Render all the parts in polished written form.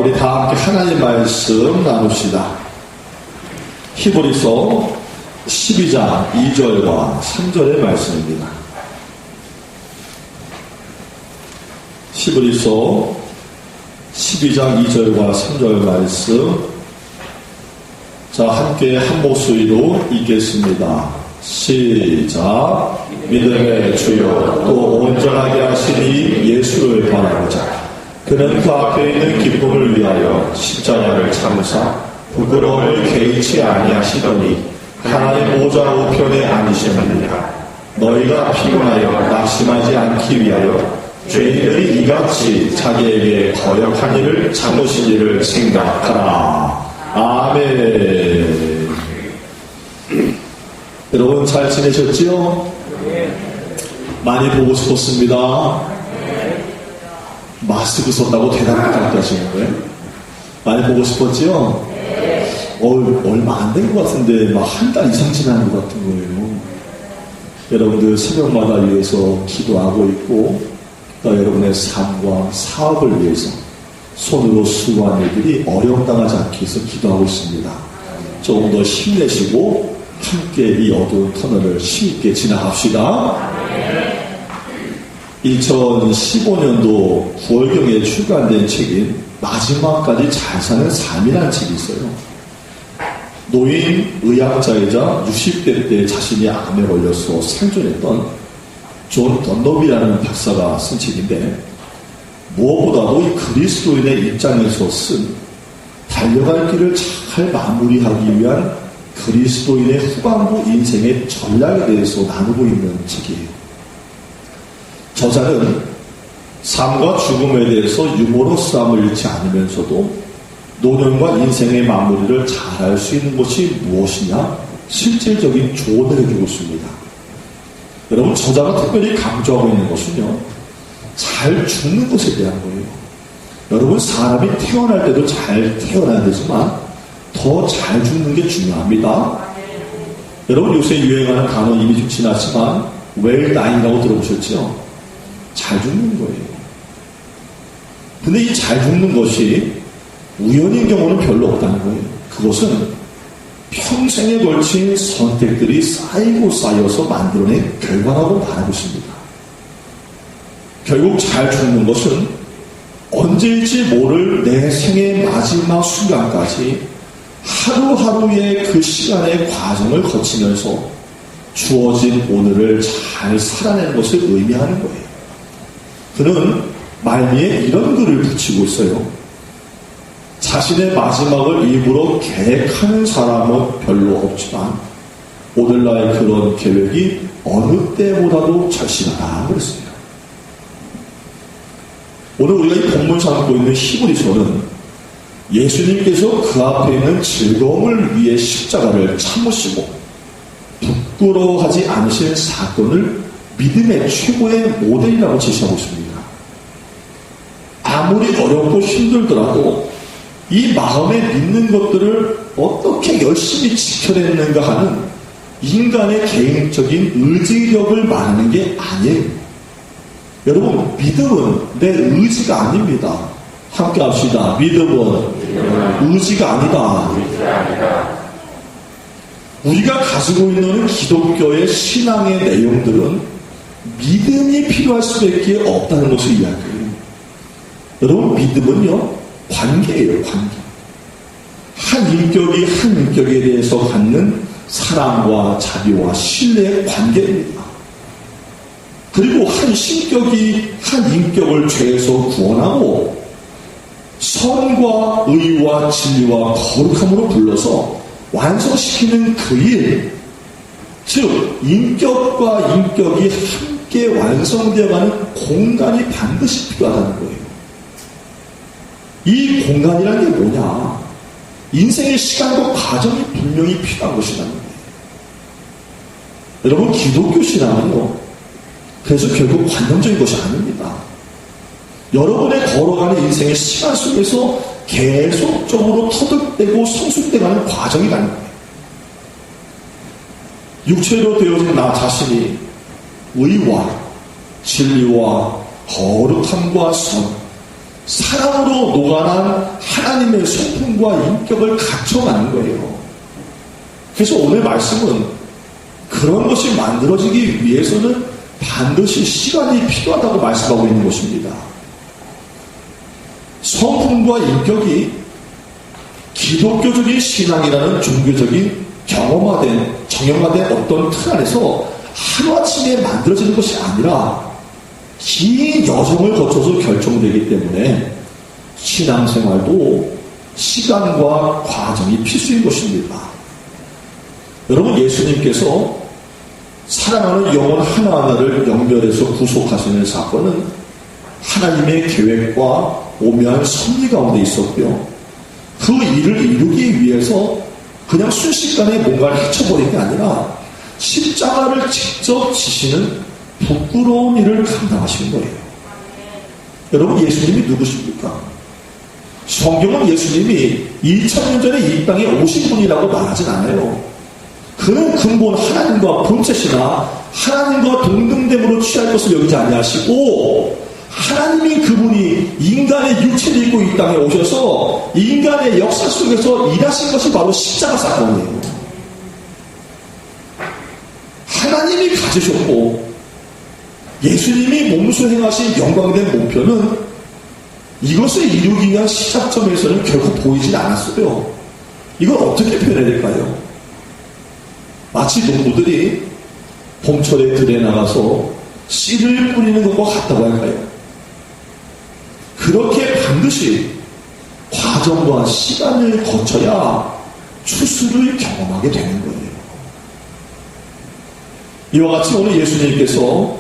우리 다 함께 하나님 말씀 나눕시다. 히브리서 12장 2절과 3절의 말씀입니다. 히브리서 12장 2절과 3절 말씀. 자, 함께 한 목소리로 읽겠습니다. 시작. 믿음의 주여 또 온전하게 하시니 예수를 바라보자. 그는 그 앞에 있는 기쁨을 위하여 십자가를 참으사 부끄러움을 개의치 아니하시더니 하나님 보좌 우편에 앉으셨느니라. 너희가 피곤하여 낙심하지 않기 위하여 죄인들이 이같이 자기에게 거역한 일을 참으신 일을 생각하라. 아멘. 여러분 잘 지내셨지요? 많이 보고 싶었습니다. 마스크 썼다고 대답을 하시는 거예요? 많이 보고 싶었지요? 얼마 안 된 것 같은데 막 한 달 이상 지나는 것 같은 거예요. 여러분들 새벽마다 위해서 기도하고 있고 또 여러분의 삶과 사업을 위해서 손으로 수고한 일들이 어려움당하지 않기 위해서 기도하고 있습니다. 조금 더 힘내시고 함께 이 어두운 터널을 힘있게 지나갑시다. 2015년도 9월경에 출간된 책인 마지막까지 잘 사는 삶이라는 책이 있어요. 노인 의학자이자 60대 때 자신이 암에 걸려서 생존했던 존 던너비라는 박사가 쓴 책인데, 무엇보다도 이 그리스도인의 입장에서 쓴 달려갈 길을 잘 마무리하기 위한 그리스도인의 후반부 인생의 전략에 대해서 나누고 있는 책이에요. 저자는 삶과 죽음에 대해서 유머러스함을 잃지 않으면서도 노년과 인생의 마무리를 잘 할 수 있는 것이 무엇이냐, 실질적인 조언을 해주고 있습니다. 여러분, 저자가 특별히 강조하고 있는 것은요, 잘 죽는 것에 대한 거예요. 여러분, 사람이 태어날 때도 잘 태어나야 되지만 더 잘 죽는 게 중요합니다. 여러분, 요새 유행하는 단어 이미 좀 지났지만 웰다잉이라고 들어보셨죠? 잘 죽는 거예요. 근데 이 잘 죽는 것이 우연인 경우는 별로 없다는 거예요. 그것은 평생에 걸친 선택들이 쌓이고 쌓여서 만들어낸 결과라고 말하고 있습니다. 결국 잘 죽는 것은 언제일지 모를 내 생의 마지막 순간까지 하루하루의 그 시간의 과정을 거치면서 주어진 오늘을 잘 살아내는 것을 의미하는 거예요. 그는 말미에 이런 글을 붙이고 있어요. 자신의 마지막을 일부러 계획하는 사람은 별로 없지만 오늘날의 그런 계획이 어느 때보다도 절실하다 그랬습니다. 오늘 우리가 이 본문 삼고 있는 히브리서는 예수님께서 그 앞에 있는 즐거움을 위해 십자가를 참으시고 부끄러워하지 않으신 사건을 믿음의 최고의 모델이라고 제시하고 있습니다. 아무리 어렵고 힘들더라도 이 마음에 믿는 것들을 어떻게 열심히 지켜냈는가 하는 인간의 개인적인 의지력을 말하는 게 아니에요. 여러분, 믿음은 내 의지가 아닙니다. 함께 합시다. 믿음은 의지가 아니다. 우리가 가지고 있는 기독교의 신앙의 내용들은 믿음이 필요할 수밖에 없다는 것을 이야기해요. 여러분, 믿음은요, 관계예요, 관계. 한 인격이 한 인격에 대해서 갖는 사랑과 자비와 신뢰의 관계입니다. 그리고 한 신격이 한 인격을 죄에서 구원하고 선과 의와 진리와 거룩함으로 불러서 완성시키는 그 일, 즉 인격과 인격이 함께 완성되어가는 공간이 반드시 필요하다는 거예요. 이 공간이라는 게 뭐냐? 인생의 시간과 과정이 분명히 필요한 것이라는 거예요. 여러분, 기독교 신앙은요, 그래서 결국 관념적인 것이 아닙니다. 여러분의 걸어가는 인생의 시간 속에서 계속적으로 터득되고 성숙돼가는 과정이라는 거예요. 육체로 되어진 나 자신이 의와 진리와 거룩함과 선, 사랑으로 녹아난 하나님의 성품과 인격을 갖춰가는 거예요. 그래서 오늘 말씀은 그런 것이 만들어지기 위해서는 반드시 시간이 필요하다고 말씀하고 있는 것입니다. 성품과 인격이 기독교적인 신앙이라는 종교적인 경험화된, 정형화된 어떤 틀 안에서 하루아침에 만들어지는 것이 아니라 긴 여정을 거쳐서 결정되기 때문에 신앙생활도 시간과 과정이 필수인 것입니다. 여러분, 예수님께서 사랑하는 영혼 하나하나를 영멸해서 구속하시는 사건은 하나님의 계획과 오묘한 섭리 가운데 있었고요. 그 일을 이루기 위해서 그냥 순식간에 뭔가를 헤쳐버린 게 아니라 십자가를 직접 지시는 부끄러운 일을 감당하신 거예요. 여러분, 예수님이 누구십니까? 성경은 예수님이 2000년 전에 이 땅에 오신 분이라고 말하진 않아요. 그는 근본 하나님과 본체시나 하나님과 동등됨으로 취할 것을 여기지 아니하시고, 하나님이 그분이 인간의 육체를 입고 이 땅에 오셔서 인간의 역사 속에서 일하신 것이 바로 십자가 사건이에요. 하나님이 가지셨고 예수님이 몸소 행하신 영광된 목표는 이것을 이루기 위한 시작점에서는 결코 보이진 않았어요. 이걸 어떻게 표현해야 될까요? 마치 농부들이 봄철에 들에 나가서 씨를 뿌리는 것과 같다고 할까요? 그렇게 반드시 과정과 시간을 거쳐야 추수를 경험하게 되는 거예요. 이와 같이 오늘 예수님께서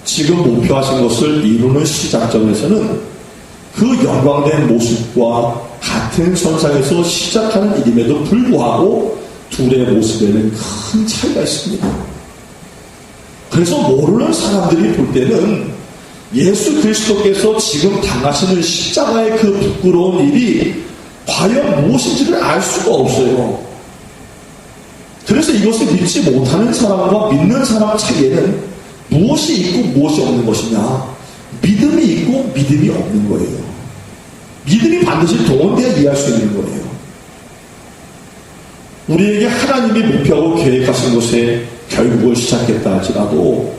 지금 목표하신 것을 이루는 시작점에서는 그 영광된 모습과 같은 선상에서 시작하는 일임에도 불구하고 둘의 모습에는 큰 차이가 있습니다. 그래서 모르는 사람들이 볼 때는 예수 그리스도께서 지금 당하시는 십자가의 그 부끄러운 일이 과연 무엇인지를 알 수가 없어요. 그래서 이것을 믿지 못하는 사람과 믿는 사람 차이에는 무엇이 있고 무엇이 없는 것이냐? 믿음이 있고 믿음이 없는 거예요. 믿음이 반드시 동원되어 이해할 수 있는 거예요. 우리에게 하나님이 목표하고 계획하신 것에 결국을 시작했다 할지라도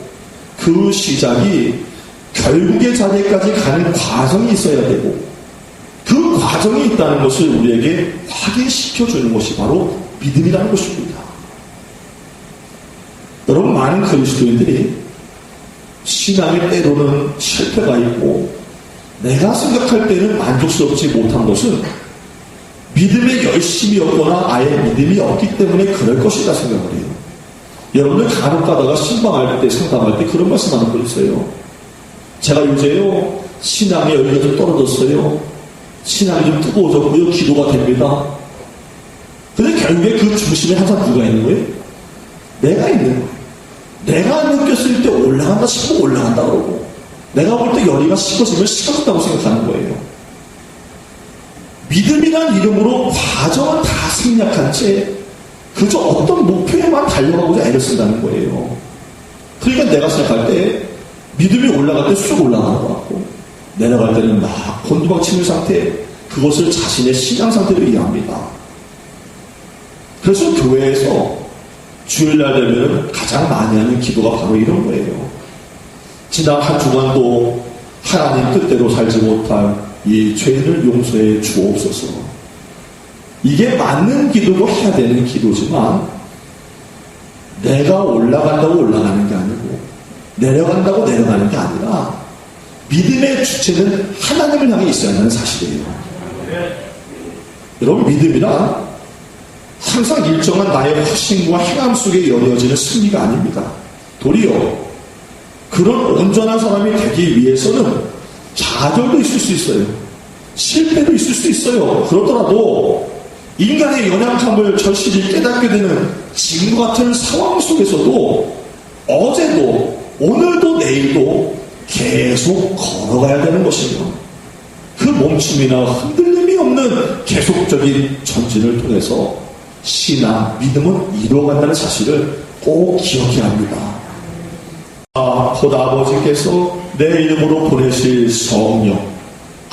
그 시작이 결국의 자리까지 가는 과정이 있어야 되고, 그 과정이 있다는 것을 우리에게 확인시켜주는 것이 바로 믿음이라는 것입니다. 여러분, 많은 그리스도인들이 신앙의 때로는 실패가 있고 내가 생각할 때는 만족스럽지 못한 것은 믿음에 열심이 없거나 아예 믿음이 없기 때문에 그럴 것이다 생각을 해요. 여러분들 간혹 가다가 신방할 때, 상담할 때 그런 말씀하는 분 있어요. 제가 요새요 신앙의 열기가 좀 떨어졌어요. 신앙이 좀 뜨거워졌고요. 기도가 됩니다. 근데 결국에 그 중심에 항상 누가 있는 거예요? 내가 있는 거예요. 내가 느꼈을 때 올라간다 싶으면 올라간다 그러고, 내가 볼 때 열기가 식어지면 식어졌다고 생각하는 거예요. 믿음이란 이름으로 과정은 다 생략한 채 그저 어떤 목표에만 달려가고자 애를 쓴다는 거예요. 그러니까 내가 생각할 때 믿음이 올라갈 때 쑥 올라가는 것 같고, 내려갈 때는 막 곤두박치는 상태, 그것을 자신의 신앙 상태로 이해합니다. 그래서 교회에서 주일날 되면 가장 많이 하는 기도가 바로 이런 거예요. 지난 한 주간도 하나님 뜻대로 살지 못한 이 죄인을 용서해 주옵소서. 이게 맞는 기도고 해야 되는 기도지만, 내가 올라간다고 올라가는 게 아니고 내려간다고 내려가는 게 아니라 믿음의 주체는 하나님을 향해 있어야 하는 사실이에요. 여러분, 믿음이란 항상 일정한 나의 헌신과 행함 속에 이루어지는 승리가 아닙니다. 도리어 그런 온전한 사람이 되기 위해서는 좌절도 있을 수 있어요. 실패도 있을 수 있어요. 그렇더라도 인간의 연약함을 절실히 깨닫게 되는 지금과 같은 상황 속에서도 어제도 오늘도 내일도 계속 걸어가야 되는 것이며, 그 멈춤이나 흔들림이 없는 계속적인 전진을 통해서 신앙, 믿음은 이루어간다는 사실을 꼭 기억해야 합니다. 곧 아버지께서 내 이름으로 보내실 성령,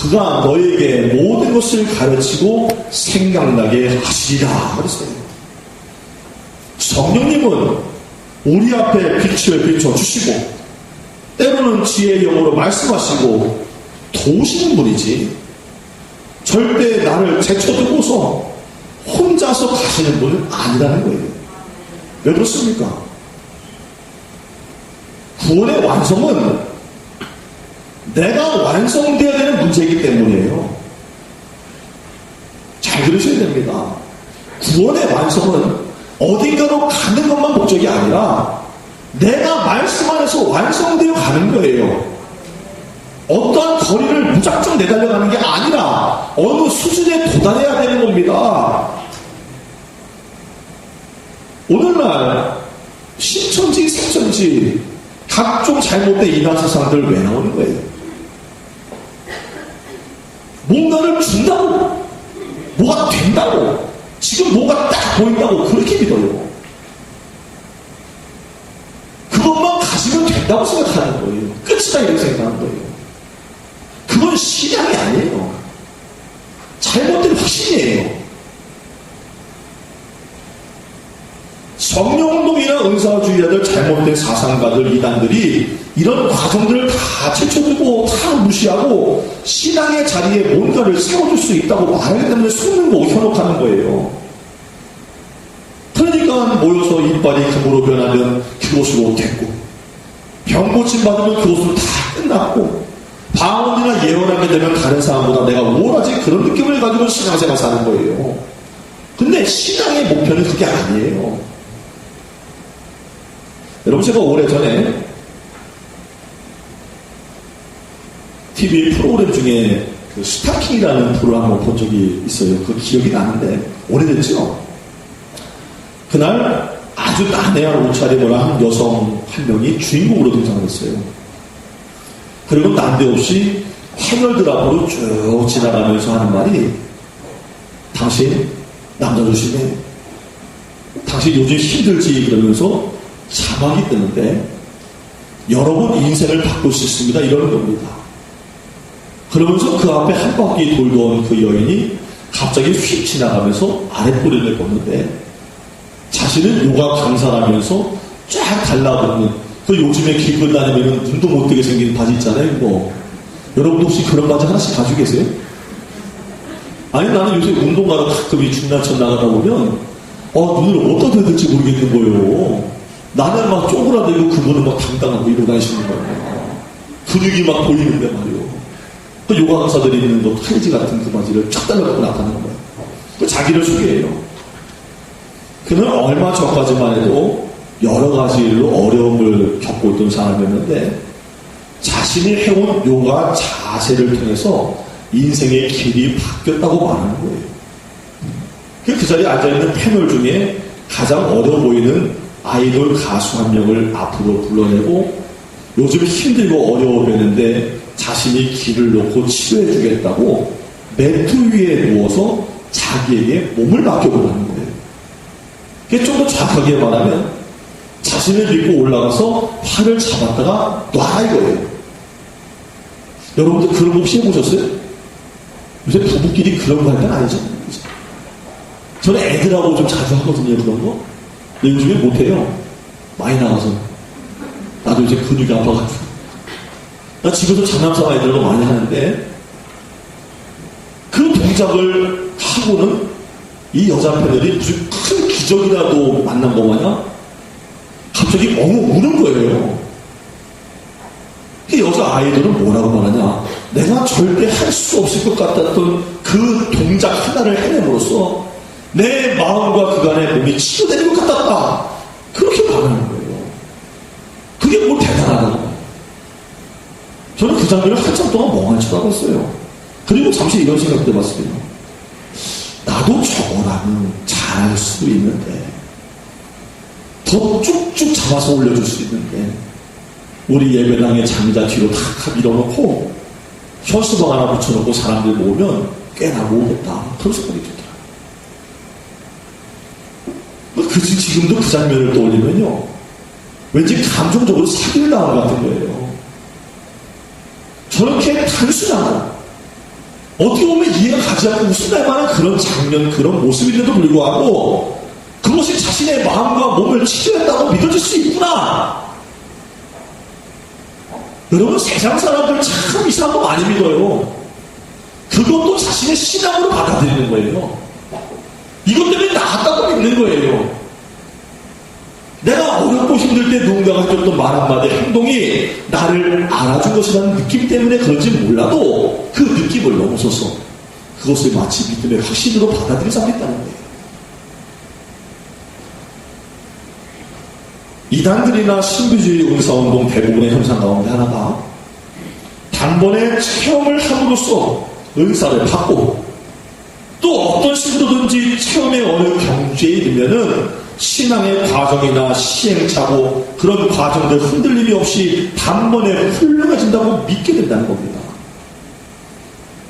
그가 너에게 모든 것을 가르치고 생각나게 하시리라 그랬어요. 성령님은 우리 앞에 빛을 비춰주시고 때로는 지혜의 영으로 말씀하시고 도우시는 분이지 절대 나를 제쳐두고서 혼자서 가시는 분은 아니라는 거예요. 왜 그렇습니까? 구원의 완성은 내가 완성되어야 되는 문제이기 때문이에요. 잘 들으셔야 됩니다. 구원의 완성은 어딘가로 가는 것만 목적이 아니라 내가 말씀 안에서 완성되어 가는 거예요. 어떠한 거리를 무작정 내달려가는 게 아니라 어느 수준에 도달해야 되는 겁니다. 오늘날 신천지, 색천지 각종 잘못된 이단 세상들 왜 나오는 거예요? 뭔가를 준다고, 뭐가 된다고, 지금 뭐가 딱 보인다고 그렇게 믿어요. 그것만 가지면 된다고 생각하는 거예요. 끝이다 이렇게 생각하는 거예요. 그건 신앙이 아니에요. 잘못된 확신이에요. 성령운동이나 은사주의자들, 잘못된 사상가들, 이단들이 이런 과정들을 다 제쳐두고 다 무시하고 신앙의 자리에 뭔가를 세워줄 수 있다고 말하기 때문에 속는 거 현혹하는 거예요. 그러니까 모여서 이빨이 금으로 변하면 그것으로 됐고, 병 고침 받으면 그것으로 다 끝났고, 방언이나 예언하게 되면 다른 사람보다 내가 우월하지, 그런 느낌을 가지고 신앙생활 사는 거예요. 근데 신앙의 목표는 그게 아니에요. 여러분, 제가 오래전에 TV 프로그램 중에 그 스타킹이라는 프로를 한번 본 적이 있어요. 그 기억이 나는데 오래됐죠? 그날 아주 난해한 옷차림을 한 여성 한 명이 주인공으로 등장을 했어요. 그리고 난데없이 환월들 앞으로 쭉 지나가면서 하는 말이, 당신 남자 조심해, 당신 요즘 힘들지, 그러면서 자막이 뜨는데 여러분 인생을 바꿀 수 있습니다, 이러는 겁니다. 그러면서 그 앞에 한 바퀴 돌던 그 여인이 갑자기 휙 지나가면서 아랫부리를 걷는데 자신은 요가 강사라면서 쫙 달라붙는, 그 요즘에 길거리 다니면 눈도 못 뜨게 생긴 바지 있잖아요. 뭐 여러분도 혹시 그런 바지 하나씩 가지고 계세요? 아니, 나는 요새 운동가로 가끔 이 중랑천 나가다 보면 눈을 어디다 대야 될지 모르겠는 거예요. 나는 막 쪼그라들고 그분은 막 당당하고 이러고 다니시는 거예요. 근육이 막 보이는데 말이요. 그 요가 강사들이 입는 거 타이즈 같은 그 바지를 쫙 달라붙고 나타나는 거예요. 그 자기를 소개해요. 그는 얼마 전까지만 해도 여러 가지 일로 어려움을 겪고 있던 사람이었는데 자신이 해온 요가 자세를 통해서 인생의 길이 바뀌었다고 말하는 거예요. 그 자리에 앉아있는 패널 중에 가장 어려 보이는 아이돌 가수 한 명을 앞으로 불러내고 요즘 힘들고 어려워 보이는데 자신이 길을 놓고 치료해 주겠다고 매트 위에 누워서 자기에게 몸을 맡겨보라는 거예요. 그게 좀 더 정확하게 말하면 자신을 믿고 올라가서 팔을 잡았다가 놔 이거예요. 여러분들 그런 거 혹시 해보셨어요? 요새 부부끼리 그런 거 할 땐 아니죠? 저는 애들하고 좀 자주 하거든요, 그런 거. 근데 요즘에 못해요. 많이 나가서. 나도 이제 근육이 아파가지고. 나 집에서 장난삼아 애들하고 많이 하는데 그 동작을 하고는 이 여자 패널이 무슨 큰 기적이라도 만난 거 마냥 갑자기 엉엉 우는 거예요. 그 여자 아이들은 뭐라고 말하냐, 내가 절대 할 수 없을 것 같았던 그 동작 하나를 해냄으로써 내 마음과 그간의 몸이 치유되는 것 같았다, 그렇게 말하는 거예요. 그게 뭘 대단하다는 거예요. 저는 그 장면을 한참 동안 멍하니 쳐다봤어요. 그리고 잠시 이런 생각도 해봤어요. 나도 저거라면 잘할 수 있는데, 더 쭉쭉 잡아서 올려줄 수 있는데, 우리 예배당의 장자 뒤로 탁 밀어놓고 현수막 하나 붙여놓고 사람들 모으면 꽤나 모으겠다, 그런 생각이 들더라고요. 지금도 그 장면을 떠올리면요, 왠지 감정적으로 사기를 당한 것 같은 거예요. 저렇게 단순한 어떻게 보면 이해가 가지 않고 웃음날 만한 그런 장면, 그런 모습인데도 불구하고 그것이 자신의 마음과 몸을 치료했다고 믿어질 수 있구나. 여러분, 세상 사람들 참 이상한 거 많이 믿어요. 그것도 자신의 신앙으로 받아들이는 거예요. 이것 때문에 나았다고 믿는 거예요. 내가 어렵고 힘들 때 누군가가 해줬던 말 한마디, 행동이 나를 알아준 것이라는 느낌 때문에 그런지 몰라도 그 느낌을 넘어서서 그것을 마치 믿음의 확신으로 받아들일 사람이 있다는 거예요. 이단들이나 신비주의 은사운동 대부분의 현상 가운데 하나가 단번에 체험을 함으로써 은사를 받고 또 어떤 식으로든지 체험의 어느 경지에 이르면은 신앙의 과정이나 시행착오 그런 과정들 흔들림이 없이 단번에 훌륭해진다고 믿게 된다는 겁니다.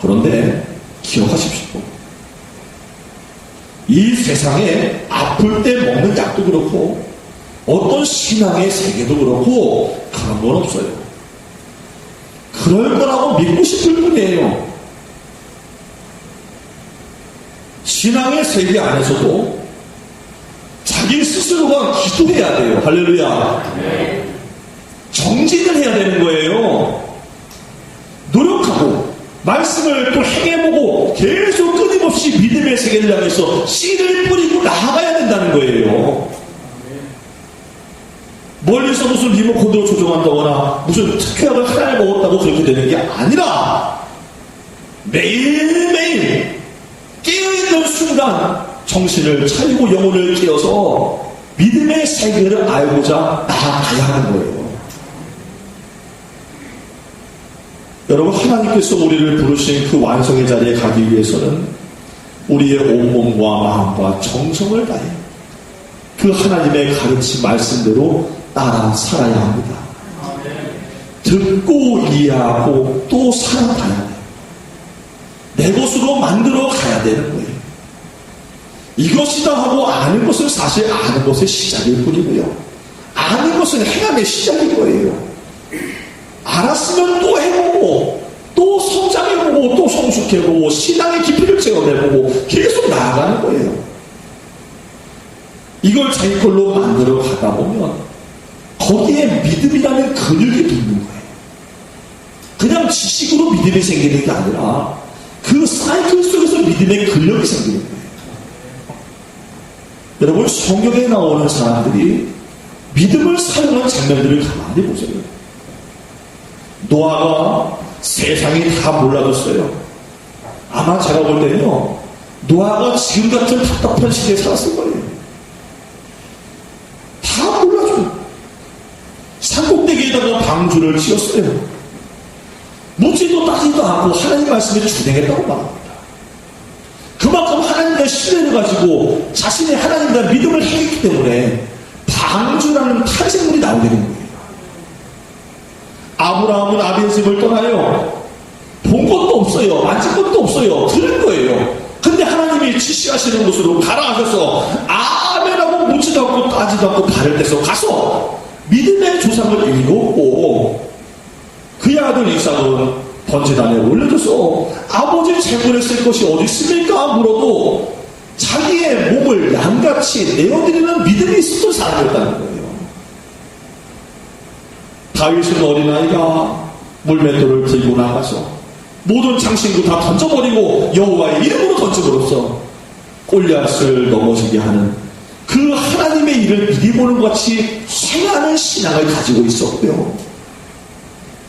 그런데 기억하십시오. 이 세상에 아플 때 먹는 약도 그렇고 어떤 신앙의 세계도 그렇고 그런 건 없어요. 그럴 거라고 믿고 싶을 뿐이에요. 신앙의 세계 안에서도 자기 스스로가 기도해야 돼요. 할렐루야. 정진을 해야 되는 거예요. 노력하고 말씀을 또 행해보고 계속 끊임없이 믿음의 세계를 향해서 씨를 뿌리고 나아가야 된다는 거예요. 멀리서 무슨 리모컨으로 조종한다거나 무슨 특효약을 하나를 먹었다고 그렇게 되는 게 아니라 매일매일 깨어있는 순간 정신을 차리고 영혼을 깨어서 믿음의 세계를 알고자 나아가야 하는 거예요. 여러분, 하나님께서 우리를 부르신 그 완성의 자리에 가기 위해서는 우리의 온몸과 마음과 정성을 다해 그 하나님의 가르침 말씀대로 따라 살아야 합니다. 듣고 이해하고 또 살아가야 돼요. 내 것으로 만들어 가야 되는 거예요. 이것이다 하고 아는 것은 사실 아는 것의 시작일 뿐이고요. 아는 것은 행함의 시작일 거예요. 알았으면 또 해보고 또 성장해보고 또 성숙해보고 신앙의 깊이를 체험해보고 계속 나아가는 거예요. 이걸 자기 걸로 만들어 가다 보면 거기에 믿음이라는 근육이 붙는 거예요. 그냥 지식으로 믿음이 생기는 게 아니라 그 사이클 속에서 믿음의 근력이 생기는 거예요. 여러분, 성경에 나오는 사람들이 믿음을 사용한 장면들을 가만히 보세요. 노아가 세상이 다 몰라졌어요. 아마 제가 볼 때는요, 노아가 지금 같은 답답한 시대에 살았을 거예요. 다 몰라줘요. 산꼭대기에다가 방주를 지었어요. 묻지도 따지도 않고 하나님 말씀에 준행했다고 말합니다. 그만큼 하나님과 신뢰를 가지고 자신의 하나님과 믿음을 했기 때문에 방주라는 탄생물이 나오게 된 거예요. 아브라함은 아비의 집을 떠나요. 본 것도 없어요. 만진 것도 없어요. 들은 거예요. 근데 하나님이 지시하시는 곳으로 가라 하셔서 아멘하고 묻지도 않고 따지도 않고 발을 떼서 가서 믿음의 조상을 읽었고 그의 아들 이삭은 번제단에 올려줘서 아버지 재물에 쓸 것이 어디 있습니까? 물어도 자기의 몸을 양같이 내어드리는 믿음이 있었던 사람이었다는 거예요. 다윗은 어린아이가 물맷돌을 들고 나가서 모든 장신구 다 던져버리고 여호와의 이름으로 던져버렸어. 골리앗을 넘어지게 하는 그 하나님의 일을 미리 보는 것 같이 행하는 신앙을 가지고 있었고요.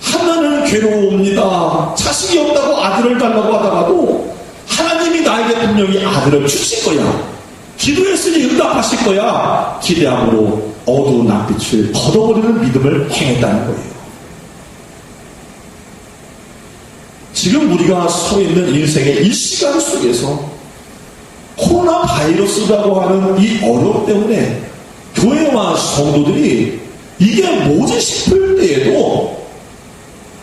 하나는 괴로웁니다. 자식이 없다고 아들을 달라고 하다가도 하나님이 나에게 분명히 아들을 주실 거야. 기도했으니 응답하실 거야. 기대함으로 어두운 낯빛을 걷어버리는 믿음을 행했다는 거예요. 지금 우리가 서 있는 인생의 이 시간 속에서 코로나 바이러스라고 하는 이 어려움 때문에 교회와 성도들이 이게 뭐지 싶을 때에도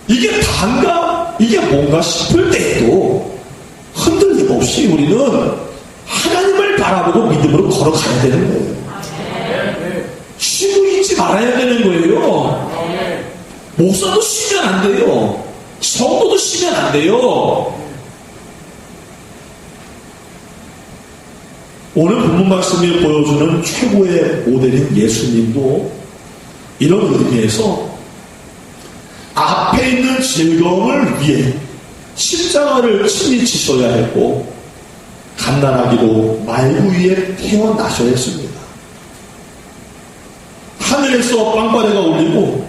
이게 단가? 이게 뭔가 싶을 때에도 흔들림 없이 우리는 하나님을 바라보고 믿음으로 걸어가야 되는 거예요. 쉬고 있지 말아야 되는 거예요. 목사도 쉬면 안 돼요. 성도도 쉬면 안 돼요. 오늘 본문 말씀이 보여주는 최고의 모델인 예수님도 이런 의미에서 앞에 있는 즐거움을 위해 십자가를 친히 지셔야 했고 갓난아기로 말구 위에 태어나셔야 했습니다. 하늘에서 빵빠레가 울리고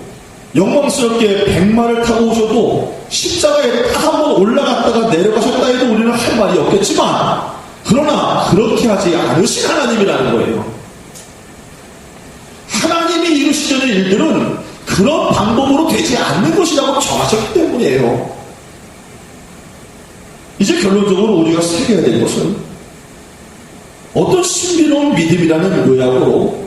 영광스럽게 백마를 타고 오셔도 십자가에 딱 한번 올라갔다가 내려가셨다 해도 우리는 할 말이 없겠지만, 그러나 그렇게 하지 않으신 하나님이라는 거예요. 하나님이 이루시려는 일들은 그런 방법으로 되지 않는 것이라고 정하셨기 때문이에요. 이제 결론적으로 우리가 새겨야 될 것은 어떤 신비로운 믿음이라는 요약으로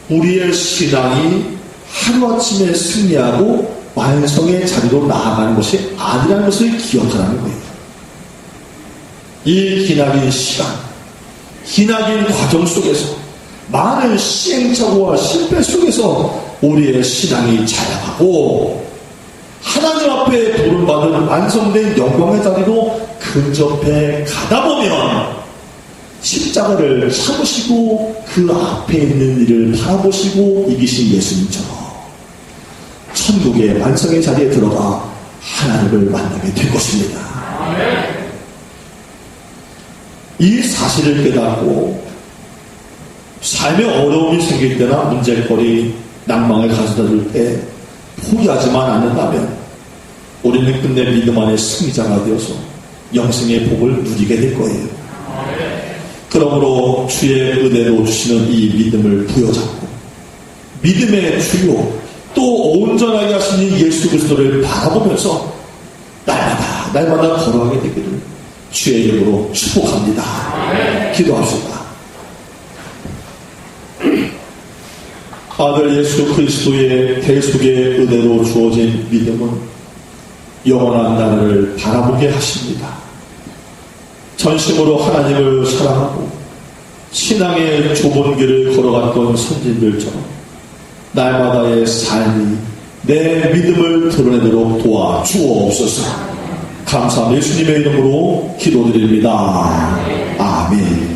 우리의 신앙이 하루아침에 승리하고 완성의 자리로 나아가는 것이 아니라는 것을 기억하라는 거예요. 이 기나긴 시간, 기나긴 과정 속에서 많은 시행착오와 실패 속에서 우리의 신앙이 자라가고 하나님 앞에 부름받은 완성된 영광의 자리로 근접해 가다 보면 십자가를 참으시고 그 앞에 있는 일을 바라보시고 이기신 예수님처럼 천국의 완성의 자리에 들어가 하나님을 만나게 될 것입니다. 이 사실을 깨닫고 삶에 어려움이 생길 때나 문제거리, 낭망을 가져다 줄 때 포기하지만 않는다면 우리는 끝내 믿음 안에 승리자가 되어서 영생의 복을 누리게 될 거예요. 그러므로 주의 은혜로 주시는 이 믿음을 부여잡고 믿음의 주요 또 온전하게 하시는 예수 그리스도를 바라보면서 날마다 걸어가게 되기를 주의 이름으로 축복합니다. 기도합시다. 아들 예수 그리스도의 대속의 은혜로 주어진 믿음은 영원한 나라를 바라보게 하십니다. 전심으로 하나님을 사랑하고 신앙의 좁은 길을 걸어갔던 선진들처럼 날마다의 삶이 내 믿음을 드러내도록 도와주옵소서. 감사한 예수님의 이름으로 기도드립니다. 아멘.